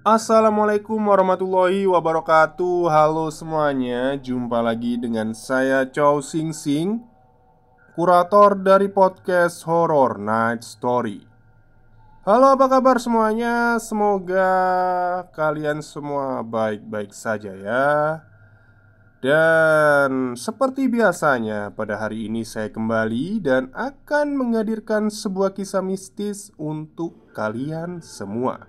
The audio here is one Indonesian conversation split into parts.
Assalamualaikum warahmatullahi wabarakatuh. Halo semuanya, jumpa lagi dengan saya Chow Sing Sing, kurator dari podcast Horror Night Story. Halo, apa kabar semuanya? Semoga kalian semua baik-baik saja ya. Dan seperti biasanya, pada hari ini saya kembali dan akan menghadirkan sebuah kisah mistis untuk kalian semua.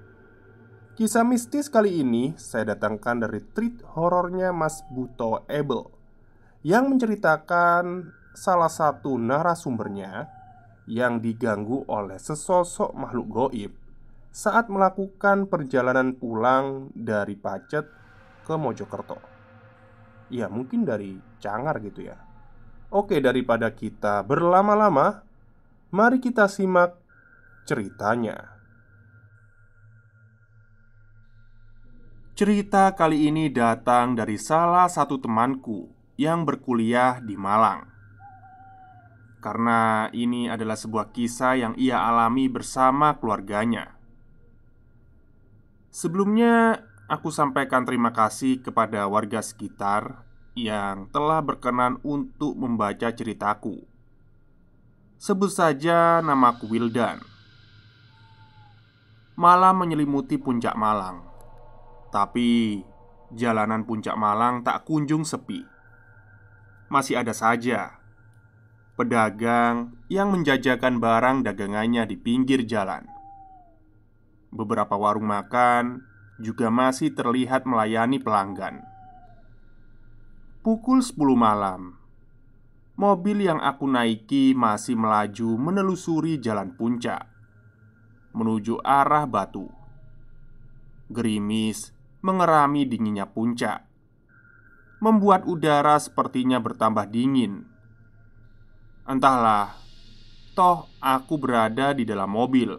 Kisah mistis kali ini saya datangkan dari treat horornya Mas Buto Ebel, yang menceritakan salah satu narasumbernya yang diganggu oleh sesosok makhluk goib saat melakukan perjalanan pulang dari Pacet ke Mojokerto. Ya, mungkin dari Cangar gitu ya. Oke, daripada kita berlama-lama, mari kita simak ceritanya. Cerita kali ini datang dari salah satu temanku yang berkuliah di Malang. Karena ini adalah sebuah kisah yang ia alami bersama keluarganya. Sebelumnya, aku sampaikan terima kasih kepada warga sekitar yang telah berkenan untuk membaca ceritaku. Sebut saja namaku Wildan. Malam menyelimuti puncak Malang, tapi jalanan puncak Malang tak kunjung sepi. Masih ada saja pedagang yang menjajakan barang dagangannya di pinggir jalan. Beberapa warung makan juga masih terlihat melayani pelanggan. Pukul 10 malam, mobil yang aku naiki masih melaju menelusuri jalan puncak menuju arah Batu. Gerimis mengerami dinginnya puncak, membuat udara sepertinya bertambah dingin. Entahlah, toh aku berada di dalam mobil,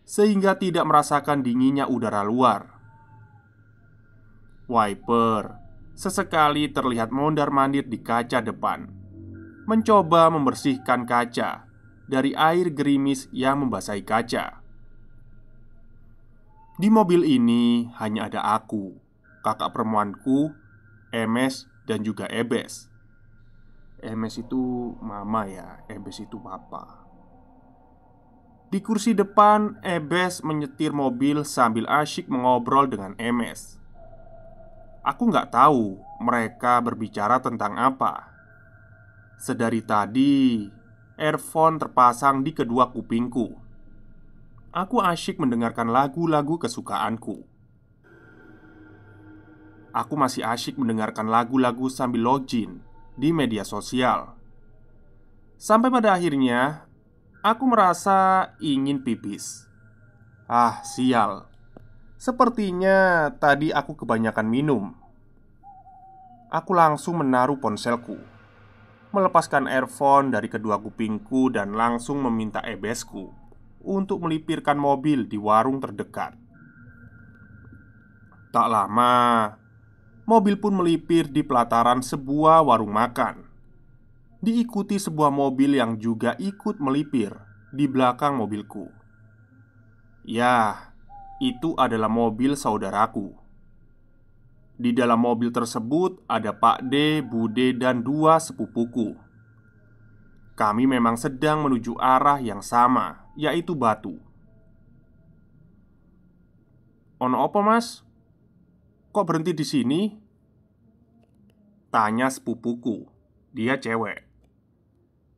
sehingga tidak merasakan dinginnya udara luar. Wiper sesekali terlihat mondar-mandir di kaca depan, mencoba membersihkan kaca dari air gerimis yang membasahi kaca. Di mobil ini hanya ada aku, kakak perempuanku, Emes, dan juga Ebes. Emes itu mama ya, Ebes itu papa. Di kursi depan, Ebes menyetir mobil sambil asyik mengobrol dengan Emes. Aku nggak tahu mereka berbicara tentang apa. Sedari tadi, earphone terpasang di kedua kupingku. Aku asyik mendengarkan lagu-lagu kesukaanku. Aku masih asyik mendengarkan lagu-lagu sambil login di media sosial. Sampai pada akhirnya, aku merasa ingin pipis. Ah, sial. Sepertinya tadi aku kebanyakan minum. Aku langsung menaruh ponselku, melepaskan earphone dari kedua kupingku dan langsung meminta ebesku untuk melipirkan mobil di warung terdekat. Tak lama, mobil pun melipir di pelataran sebuah warung makan, diikuti sebuah mobil yang juga ikut melipir di belakang mobilku. Ya, itu adalah mobil saudaraku. Di dalam mobil tersebut ada Pak D, Bude, dan dua sepupuku. Kami memang sedang menuju arah yang sama, yaitu Batu. "Ono apa, Mas? Kok berhenti di sini?" tanya sepupuku. Dia cewek.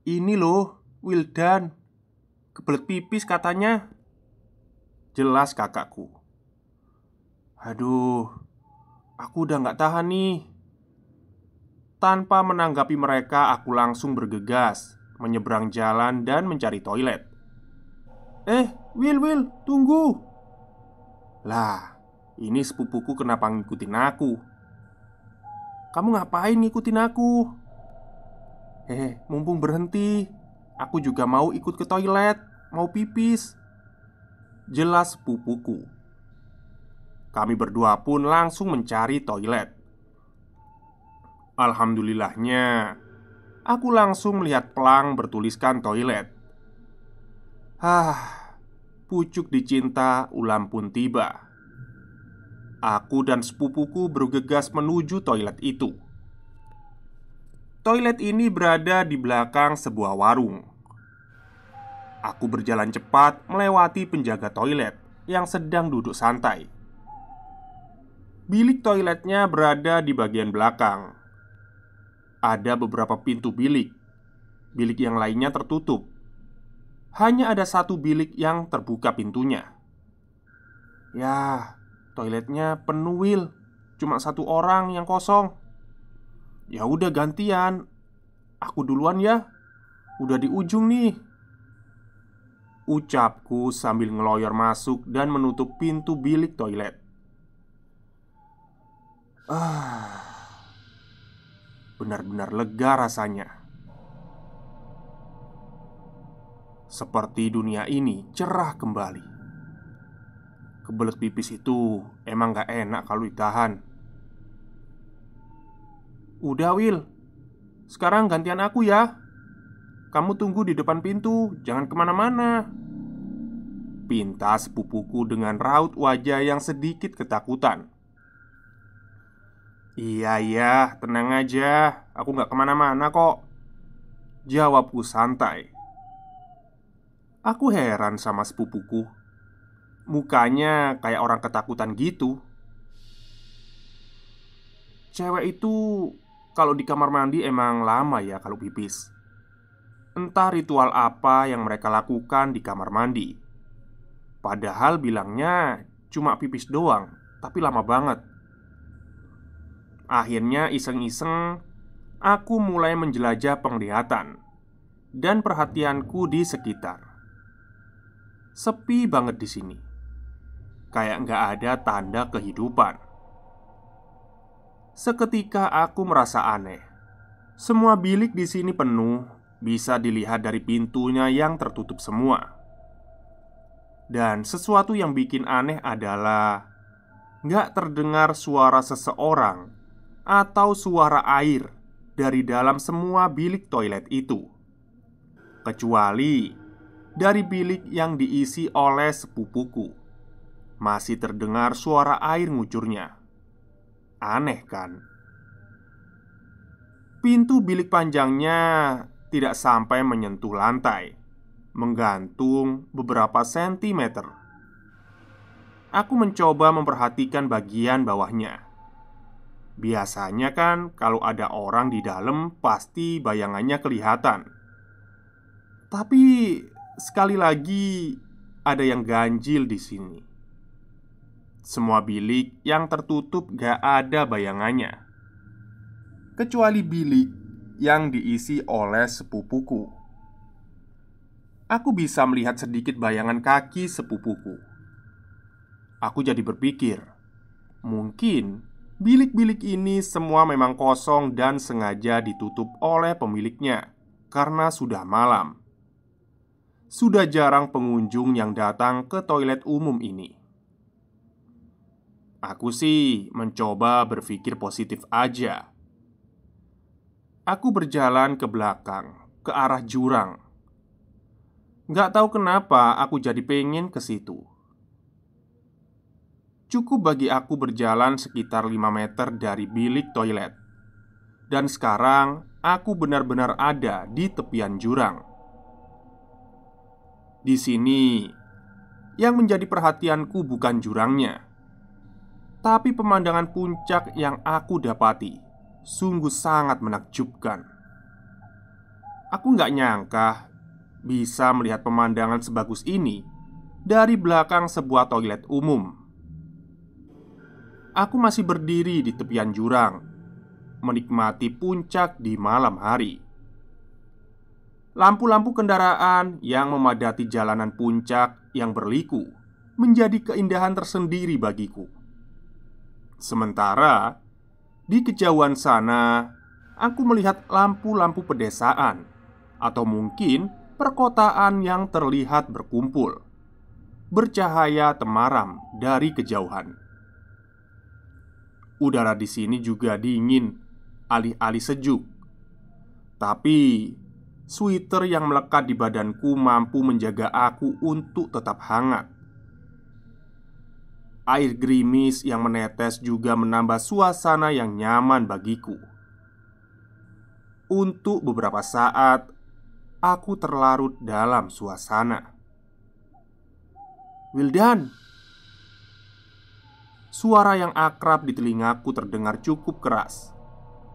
"Ini loh, Wildan. Kebelet pipis katanya," jelas kakakku. "Aduh, aku udah gak tahan nih." Tanpa menanggapi mereka, aku langsung bergegas menyeberang jalan dan mencari toilet. Will, tunggu!" Lah, ini sepupuku kenapa ngikutin aku? "Kamu ngapain ngikutin aku?" Mumpung berhenti, aku juga mau ikut ke toilet, mau pipis," jelas sepupuku. Kami berdua pun langsung mencari toilet. Alhamdulillahnya, aku langsung melihat pelang bertuliskan toilet. Pucuk dicinta ulam pun tiba. Aku dan sepupuku bergegas menuju toilet itu. Toilet ini berada di belakang sebuah warung. Aku berjalan cepat melewati penjaga toilet yang sedang duduk santai. Bilik toiletnya berada di bagian belakang. Ada beberapa pintu bilik. Bilik yang lainnya tertutup. Hanya ada satu bilik yang terbuka pintunya. Ya, toiletnya penuh, Will. Cuma satu orang yang kosong. Ya udah gantian. Aku duluan ya. Udah di ujung nih. Ucapku sambil ngeloyor masuk dan menutup pintu bilik toilet. Benar-benar lega rasanya. Seperti dunia ini cerah kembali. Kebelet pipis itu emang gak enak kalau ditahan. Udah, Will. Sekarang gantian aku ya. Kamu tunggu di depan pintu, jangan kemana-mana. Pinta sepupuku dengan raut wajah yang sedikit ketakutan. Iya, tenang aja. Aku gak kemana-mana kok, jawabku santai. Aku heran sama sepupuku. Mukanya kayak orang ketakutan gitu. Cewek itu kalau di kamar mandi emang lama ya kalau pipis. Entah ritual apa yang mereka lakukan di kamar mandi. Padahal bilangnya cuma pipis doang, tapi lama banget. Akhirnya iseng-iseng aku mulai menjelajah penglihatan dan perhatianku di sekitar. Sepi banget di sini. Kayak nggak ada tanda kehidupan. Seketika aku merasa aneh. Semua bilik di sini penuh, bisa dilihat dari pintunya yang tertutup semua. Dan sesuatu yang bikin aneh adalah nggak terdengar suara seseorang atau suara air dari dalam semua bilik toilet itu, kecuali dari bilik yang diisi oleh sepupuku. Masih terdengar suara air ngucurnya. Aneh kan? Pintu bilik panjangnya tidak sampai menyentuh lantai, menggantung beberapa sentimeter. Aku mencoba memperhatikan bagian bawahnya. Biasanya kan kalau ada orang di dalam pasti bayangannya kelihatan. Tapi sekali lagi ada yang ganjil di sini. Semua bilik yang tertutup gak ada bayangannya, kecuali bilik yang diisi oleh sepupuku. Aku bisa melihat sedikit bayangan kaki sepupuku. Aku jadi berpikir, mungkin bilik-bilik ini semua memang kosong dan sengaja ditutup oleh pemiliknya karena sudah malam. Sudah jarang pengunjung yang datang ke toilet umum ini. Aku sih mencoba berpikir positif aja. Aku berjalan ke belakang, ke arah jurang. Gak tahu kenapa aku jadi pengen ke situ. Cukup bagi aku berjalan sekitar 5 meter dari bilik toilet. Dan sekarang aku benar-benar ada di tepian jurang. Di sini yang menjadi perhatianku bukan jurangnya, tapi pemandangan puncak yang aku dapati sungguh sangat menakjubkan. Aku nggak nyangka bisa melihat pemandangan sebagus ini dari belakang sebuah toilet umum. Aku masih berdiri di tepian jurang, menikmati puncak di malam hari. Lampu-lampu kendaraan yang memadati jalanan puncak yang berliku menjadi keindahan tersendiri bagiku. Sementara di kejauhan sana, aku melihat lampu-lampu pedesaan atau mungkin perkotaan yang terlihat berkumpul, bercahaya temaram dari kejauhan. Udara di sini juga dingin, alih-alih sejuk. Tapi sweater yang melekat di badanku mampu menjaga aku untuk tetap hangat. Air gerimis yang menetes juga menambah suasana yang nyaman bagiku. Untuk beberapa saat, aku terlarut dalam suasana. "Wildan!" Suara yang akrab di telingaku terdengar cukup keras.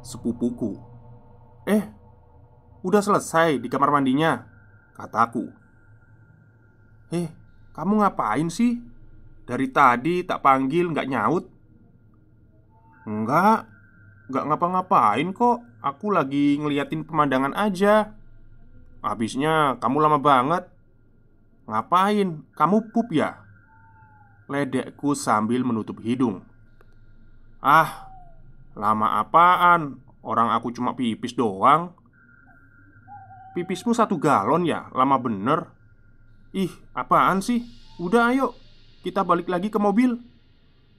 Sepupuku. Udah selesai di kamar mandinya?" kataku. Kamu ngapain sih? Dari tadi tak panggil nggak nyaut." Nggak ngapa-ngapain kok. Aku lagi ngeliatin pemandangan aja. Habisnya kamu lama banget. Ngapain? Kamu pup ya?" ledekku sambil menutup hidung. "Ah, lama apaan? Orang aku cuma pipis doang." "Pipismu 1 galon ya? Lama bener." "Ih, apaan sih? Udah ayo, kita balik lagi ke mobil.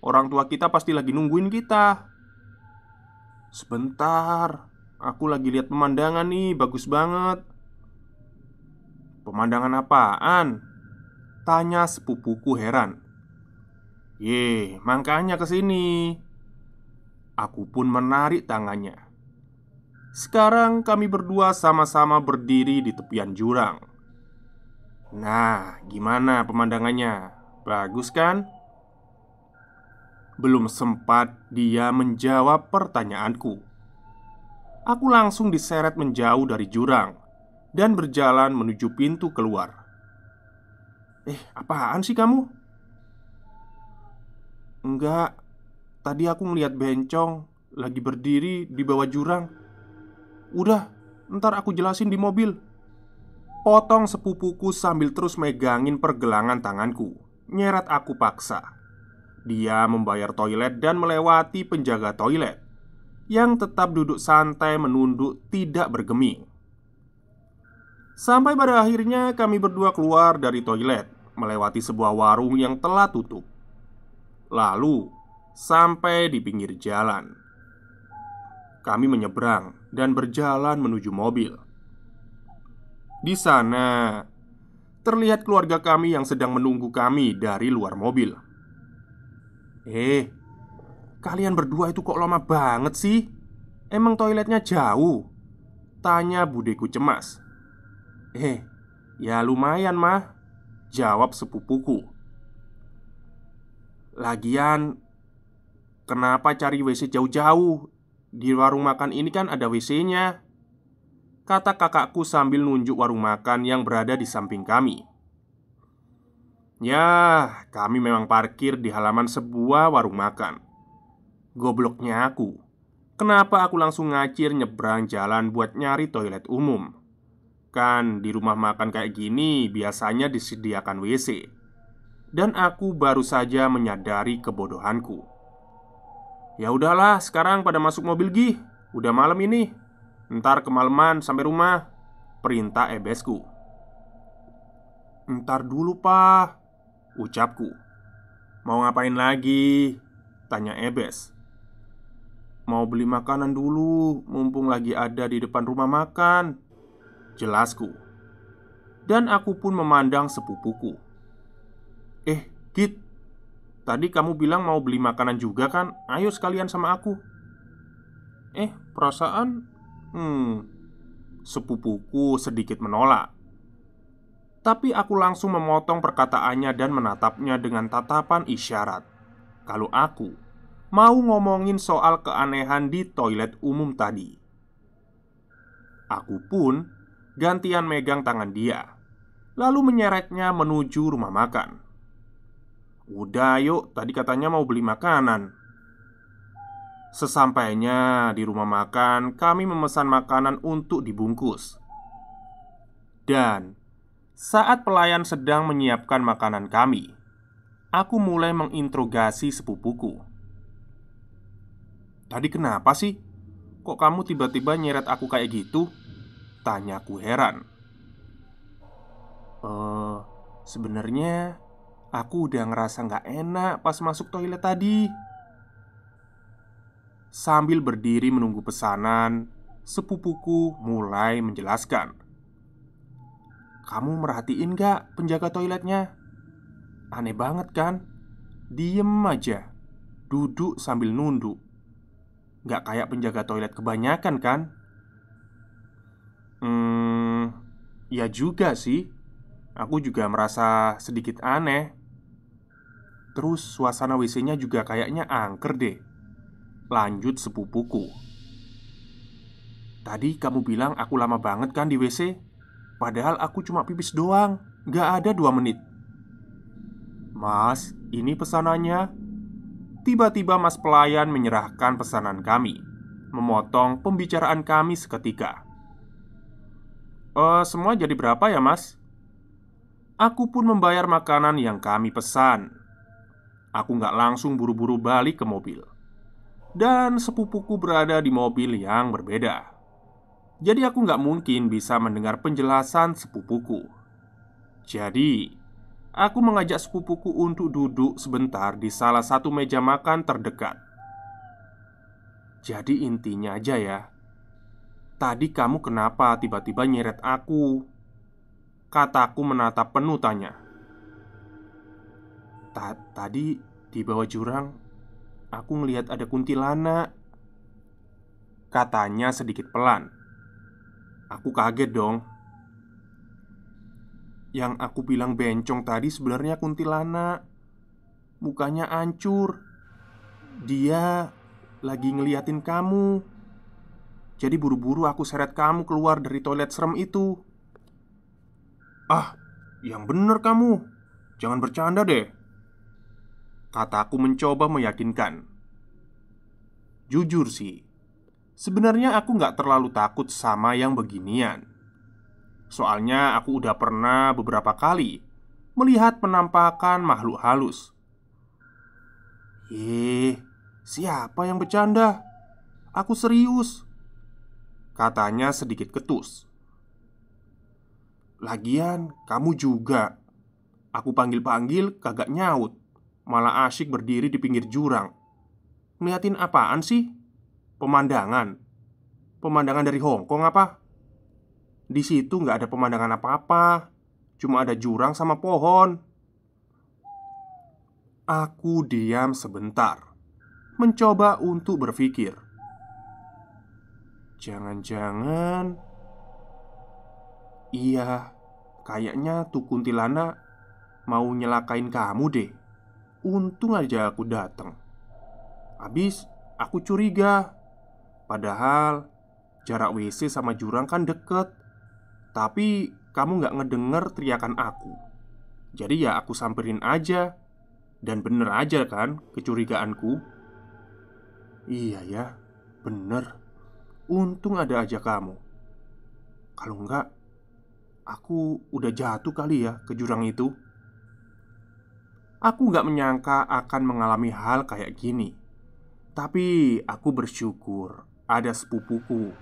Orang tua kita pasti lagi nungguin kita." "Sebentar, aku lagi lihat pemandangan nih, bagus banget." "Pemandangan apaan?" tanya sepupuku heran. Makanya kesini." Aku pun menarik tangannya. Sekarang kami berdua sama-sama berdiri di tepian jurang. "Nah, gimana pemandangannya? Bagus kan?" Belum sempat dia menjawab pertanyaanku, aku langsung diseret menjauh dari jurang dan berjalan menuju pintu keluar. Apaan sih kamu?" "Enggak, tadi aku ngeliat bencong lagi berdiri di bawah jurang. Udah, ntar aku jelasin di mobil." Potong sepupuku sambil terus megangin pergelangan tanganku. Nyeret aku paksa. Dia membayar toilet dan melewati penjaga toilet yang tetap duduk santai menunduk tidak bergeming. Sampai pada akhirnya kami berdua keluar dari toilet, melewati sebuah warung yang telah tutup. Lalu sampai di pinggir jalan. Kami menyeberang dan berjalan menuju mobil. Di sana terlihat keluarga kami yang sedang menunggu kami dari luar mobil. Kalian berdua itu kok lama banget sih? Emang toiletnya jauh?" tanya budeku cemas. Ya lumayan mah," jawab sepupuku. "Lagian, kenapa cari WC jauh-jauh? Di warung makan ini kan ada WC-nya," kata kakakku sambil nunjuk warung makan yang berada di samping kami. "Ya, kami memang parkir di halaman sebuah warung makan." Gobloknya aku. Kenapa aku langsung ngacir nyebrang jalan buat nyari toilet umum? Kan di rumah makan kayak gini biasanya disediakan WC. Dan aku baru saja menyadari kebodohanku. "Ya udahlah, sekarang pada masuk mobil Gih. Udah malam ini. Ntar kemalaman sampai rumah," perintah ebesku. "Ntar dulu, Pak," ucapku. "Mau ngapain lagi?" tanya ebes. "Mau beli makanan dulu, mumpung lagi ada di depan rumah makan," jelasku. Dan aku pun memandang sepupuku. Git, tadi kamu bilang mau beli makanan juga kan? Ayo sekalian sama aku." Perasaan sepupuku sedikit menolak. Tapi aku langsung memotong perkataannya dan menatapnya dengan tatapan isyarat kalau aku mau ngomongin soal keanehan di toilet umum tadi. Aku pun gantian megang tangan dia, lalu menyeretnya menuju rumah makan. "Udah yuk, tadi katanya mau beli makanan." Sesampainya di rumah makan, kami memesan makanan untuk dibungkus. Dan saat pelayan sedang menyiapkan makanan kami, aku mulai menginterogasi sepupuku. "Tadi kenapa sih? Kok kamu tiba-tiba nyeret aku kayak gitu?" tanyaku heran. Sebenarnya aku udah ngerasa gak enak pas masuk toilet tadi." Sambil berdiri menunggu pesanan, sepupuku mulai menjelaskan. "Kamu merhatiin gak penjaga toiletnya? Aneh banget kan? Diem aja, duduk sambil nunduk. Nggak kayak penjaga toilet kebanyakan kan? Ya juga sih. Aku juga merasa sedikit aneh. Terus suasana WC-nya juga kayaknya angker deh. Lanjut sepupuku. Tadi kamu bilang aku lama banget kan di WC? Padahal aku cuma pipis doang. Nggak ada 2 menit. Mas, ini pesanannya. Tiba-tiba mas pelayan menyerahkan pesanan kami, memotong pembicaraan kami seketika. Semua jadi berapa ya mas? Aku pun membayar makanan yang kami pesan. Aku nggak langsung buru-buru balik ke mobil. Dan sepupuku berada di mobil yang berbeda. Jadi aku nggak mungkin bisa mendengar penjelasan sepupuku. Jadi, aku mengajak sepupuku untuk duduk sebentar di salah satu meja makan terdekat. Jadi intinya aja ya, tadi kamu kenapa tiba-tiba nyeret aku? Kataku menatap penuh tanya. Tadi di bawah jurang aku ngelihat ada kuntilanak, katanya sedikit pelan. Aku kaget dong. Yang aku bilang bencong tadi sebenarnya kuntilanak. Mukanya hancur. Dia lagi ngeliatin kamu. Jadi buru-buru aku seret kamu keluar dari toilet serem itu. Ah, yang bener kamu. Jangan bercanda deh, kataku mencoba meyakinkan. Jujur sih, sebenarnya aku gak terlalu takut sama yang beginian. Soalnya aku udah pernah beberapa kali melihat penampakan makhluk halus. Siapa yang bercanda? Aku serius, katanya sedikit ketus. Lagian kamu juga. Aku panggil-panggil kagak nyaut. Malah asyik berdiri di pinggir jurang. Ngeliatin apaan sih? Pemandangan? Pemandangan dari Hongkong apa? Di situ nggak ada pemandangan apa-apa. Cuma ada jurang sama pohon. Aku diam sebentar, mencoba untuk berpikir. Jangan-jangan iya, kayaknya tuh kuntilanak mau nyelakain kamu deh. Untung aja aku datang. Habis aku curiga. Padahal jarak WC sama jurang kan deket. Tapi kamu gak ngedenger teriakan aku. Jadi ya aku samperin aja. Dan bener aja kan kecurigaanku. Iya ya, bener. Untung ada aja kamu. Kalau enggak, aku udah jatuh kali ya ke jurang itu. Aku gak menyangka akan mengalami hal kayak gini. Tapi aku bersyukur ada sepupuku.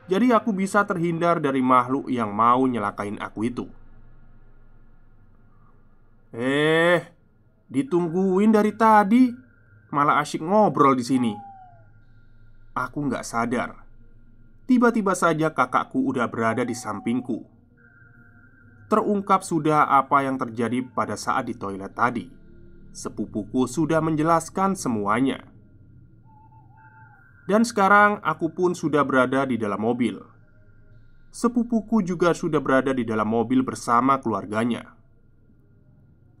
Jadi aku bisa terhindar dari makhluk yang mau nyelakain aku itu. Ditungguin dari tadi, malah asyik ngobrol di sini. Aku gak sadar. Tiba-tiba saja kakakku udah berada di sampingku. Terungkap sudah apa yang terjadi pada saat di toilet tadi. Sepupuku sudah menjelaskan semuanya. Dan sekarang aku pun sudah berada di dalam mobil. Sepupuku juga sudah berada di dalam mobil bersama keluarganya.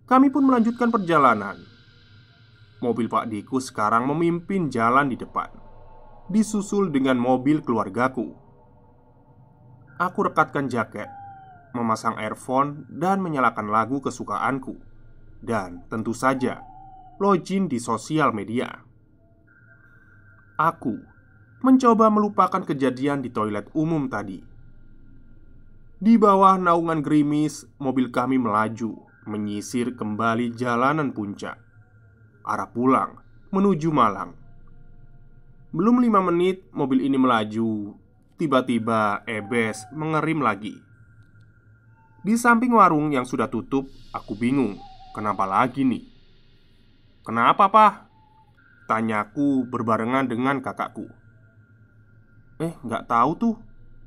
Kami pun melanjutkan perjalanan. Mobil Pak Diku sekarang memimpin jalan di depan, disusul dengan mobil keluargaku. Aku rekatkan jaket, memasang earphone, dan menyalakan lagu kesukaanku. Dan tentu saja login di sosial media. Aku mencoba melupakan kejadian di toilet umum tadi. Di bawah naungan gerimis, mobil kami melaju menyisir kembali jalanan puncak arah pulang menuju Malang. Belum 5 menit mobil ini melaju, tiba-tiba ebes mengerim lagi. Di samping warung yang sudah tutup, aku bingung. Kenapa lagi nih? Kenapa, Pak? Tanyaku berbarengan dengan kakakku. Nggak tahu tuh.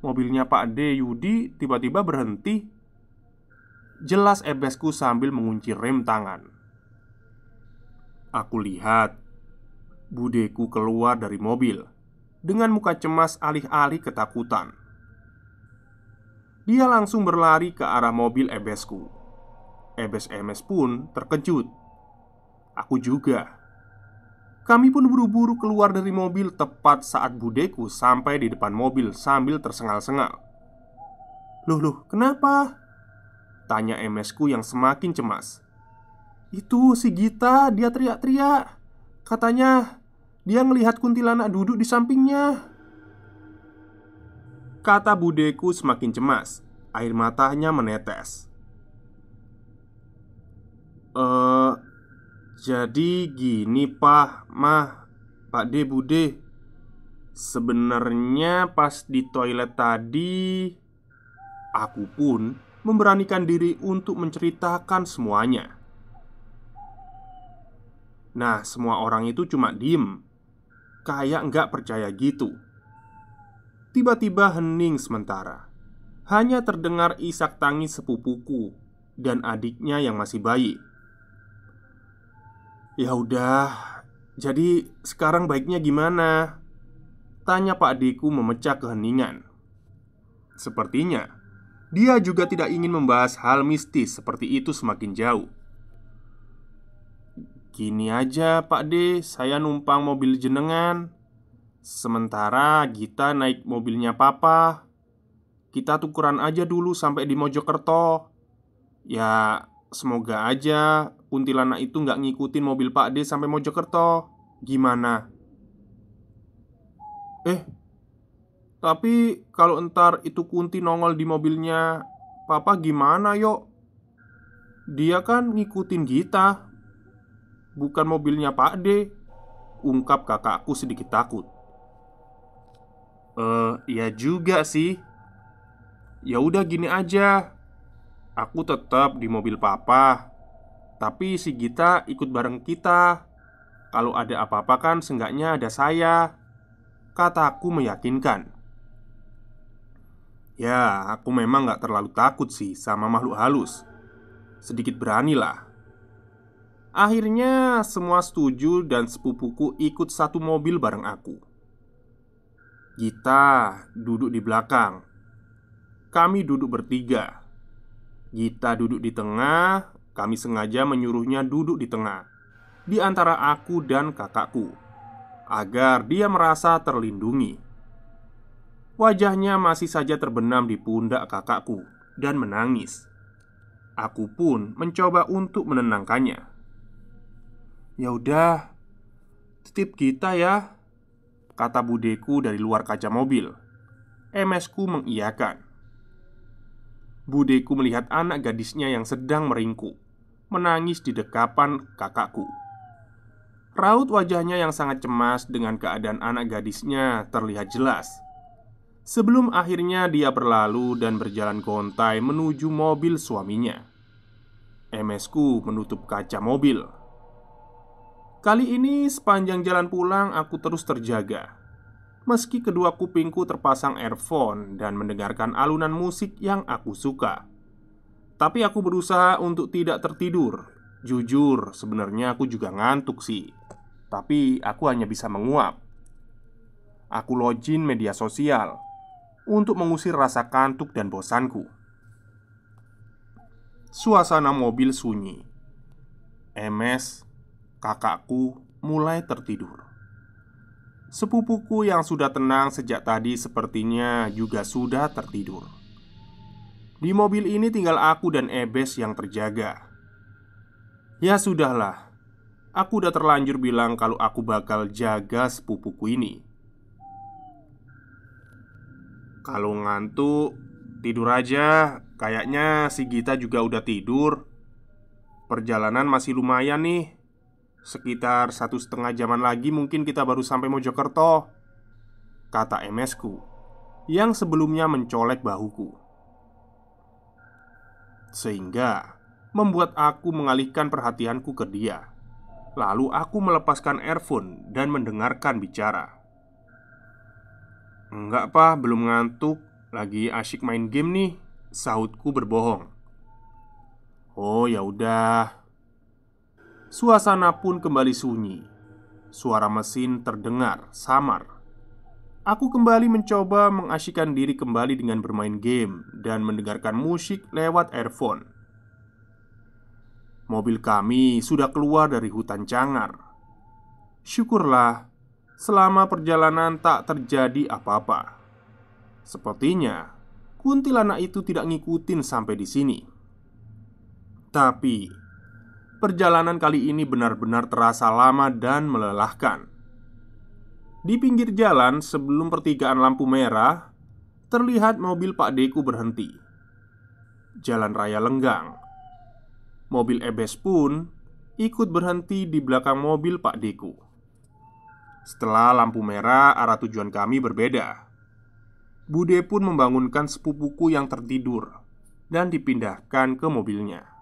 Mobilnya Pak D. Yudi tiba-tiba berhenti. Jelas ebesku sambil mengunci rem tangan. Aku lihat budeku keluar dari mobil dengan muka cemas alih-alih ketakutan. Dia langsung berlari ke arah mobil ebesku. Ebes Emes pun terkejut. Aku juga. Kami pun buru-buru keluar dari mobil tepat saat budeku sampai di depan mobil sambil tersengal-sengal. Loh, kenapa?" tanya Emesku yang semakin cemas. "Itu si Gita, dia teriak-teriak. Katanya dia melihat kuntilanak duduk di sampingnya," kata budeku semakin cemas. Air matanya menetes. "Eh, jadi gini Pak, Mah, Pak De, Bude. Sebenarnya pas di toilet tadi, aku pun memberanikan diri untuk menceritakan semuanya. Nah, semua orang itu cuma diem, kayak nggak percaya gitu. Tiba-tiba hening sementara. Hanya terdengar isak tangis sepupuku dan adiknya yang masih bayi. "Ya udah, jadi sekarang baiknya gimana?" tanya Pak Deku memecah keheningan. Sepertinya dia juga tidak ingin membahas hal mistis seperti itu semakin jauh. "Gini aja Pak De, saya numpang mobil jenengan. Sementara Gita naik mobilnya Papa. Kita tukeran aja dulu sampai di Mojokerto. Ya, semoga aja kuntilanak itu nggak ngikutin mobil Pak D sampai Mojokerto. Gimana?" Tapi kalau entar itu Kunti nongol di mobilnya Papa gimana Yok? Dia kan ngikutin Gita, bukan mobilnya Pak D," ungkap kakakku sedikit takut. Iya juga sih. Ya udah gini aja. Aku tetap di mobil Papa, tapi si Gita ikut bareng kita. Kalau ada apa-apa kan seenggaknya ada saya," kataku meyakinkan. Ya, aku memang gak terlalu takut sih sama makhluk halus. Sedikit beranilah. Akhirnya semua setuju dan sepupuku ikut satu mobil bareng aku. Gita duduk di belakang. Kami duduk bertiga. Gita duduk di tengah. Kami sengaja menyuruhnya duduk di tengah, di antara aku dan kakakku, agar dia merasa terlindungi. Wajahnya masih saja terbenam di pundak kakakku dan menangis. Aku pun mencoba untuk menenangkannya. "Ya udah, titip Gita ya," kata budeku dari luar kaca mobil. Emesku mengiyakan. Budeku melihat anak gadisnya yang sedang meringkuk, menangis di dekapan kakakku. Raut wajahnya yang sangat cemas dengan keadaan anak gadisnya terlihat jelas. Sebelum akhirnya dia berlalu dan berjalan gontai menuju mobil suaminya. Emesku menutup kaca mobil. Kali ini sepanjang jalan pulang aku terus terjaga. Meski kedua kupingku terpasang earphone dan mendengarkan alunan musik yang aku suka, tapi aku berusaha untuk tidak tertidur. Jujur, sebenarnya aku juga ngantuk sih, tapi aku hanya bisa menguap. Aku login media sosial untuk mengusir rasa kantuk dan bosanku. Suasana mobil sunyi. Emes, kakakku, mulai tertidur. Sepupuku yang sudah tenang sejak tadi sepertinya juga sudah tertidur. Di mobil ini tinggal aku dan Ebes yang terjaga. Ya sudahlah, aku udah terlanjur bilang kalau aku bakal jaga sepupuku ini. Kalau ngantuk, tidur aja. Kayaknya si Gita juga udah tidur. Perjalanan masih lumayan nih. Sekitar 1,5 jaman lagi mungkin kita baru sampai Mojokerto, kata Emesku yang sebelumnya mencolek bahuku. Sehingga membuat aku mengalihkan perhatianku ke dia. Lalu aku melepaskan earphone dan mendengarkan bicara. "Enggak Pak, belum ngantuk. Lagi asyik main game nih," sahutku berbohong. "Oh ya udah. Suasana pun kembali sunyi. Suara mesin terdengar samar. Aku kembali mencoba mengasyikkan diri kembali dengan bermain game dan mendengarkan musik lewat earphone. Mobil kami sudah keluar dari hutan cangar. Syukurlah, selama perjalanan tak terjadi apa-apa. Sepertinya kuntilanak itu tidak ngikutin sampai di sini. Tapi perjalanan kali ini benar-benar terasa lama dan melelahkan. Di pinggir jalan sebelum pertigaan lampu merah, terlihat mobil Pak Deku berhenti. Jalan raya lenggang. Mobil Ebes pun ikut berhenti di belakang mobil Pak Deku. Setelah lampu merah, arah tujuan kami berbeda. Bude pun membangunkan sepupuku yang tertidur dan dipindahkan ke mobilnya.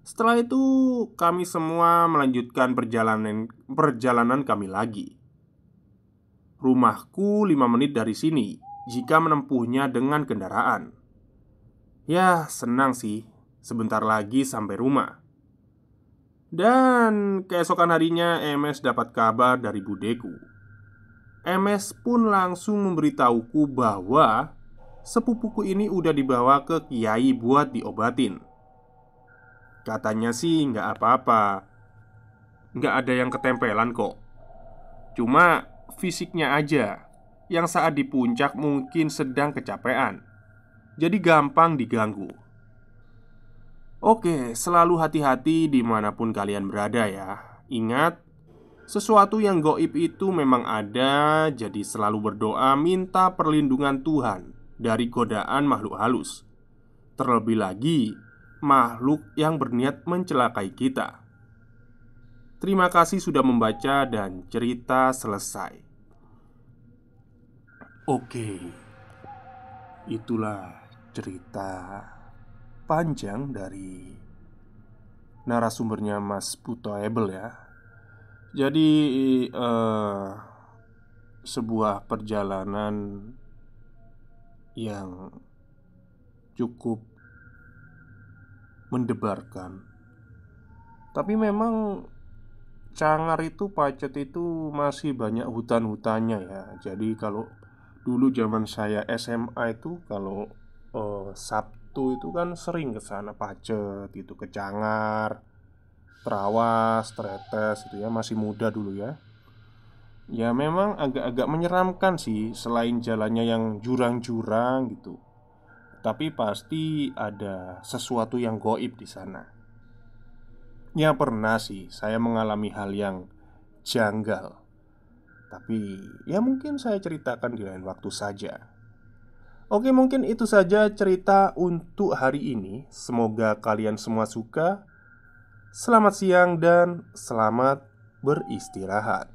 Setelah itu, kami semua melanjutkan perjalanan kami lagi. Rumahku 5 menit dari sini jika menempuhnya dengan kendaraan. Ya, senang sih, sebentar lagi sampai rumah. Dan keesokan harinya MS dapat kabar dari budeku. MS pun langsung memberitahuku bahwa sepupuku ini udah dibawa ke kiai buat diobatin. Katanya sih nggak apa-apa, nggak ada yang ketempelan kok. Cuma fisiknya aja yang saat di puncak mungkin sedang kecapean, jadi gampang diganggu. Oke, selalu hati-hati dimanapun kalian berada ya. Ingat, sesuatu yang goib itu memang ada. Jadi selalu berdoa minta perlindungan Tuhan dari godaan makhluk halus. Terlebih lagi makhluk yang berniat mencelakai kita. Terima kasih sudah membaca dan cerita selesai. Oke, itulah cerita panjang dari narasumbernya Mas Puto Ebel ya. Jadi sebuah perjalanan yang cukup mendebarkan. Tapi memang Cangar itu, Pacet itu masih banyak hutan-hutannya ya. Jadi kalau dulu zaman saya SMA itu kalau Sabtu itu kan sering ke sana Pacet itu, ke Cangar, Trawas, Tretes itu ya, masih muda dulu ya. Ya memang agak-agak menyeramkan sih selain jalannya yang jurang-jurang gitu. Tapi pasti ada sesuatu yang goib di sana. Ya pernah sih saya mengalami hal yang janggal. Tapi ya mungkin saya ceritakan di lain waktu saja. Oke, mungkin itu saja cerita untuk hari ini. Semoga kalian semua suka. Selamat siang dan selamat beristirahat.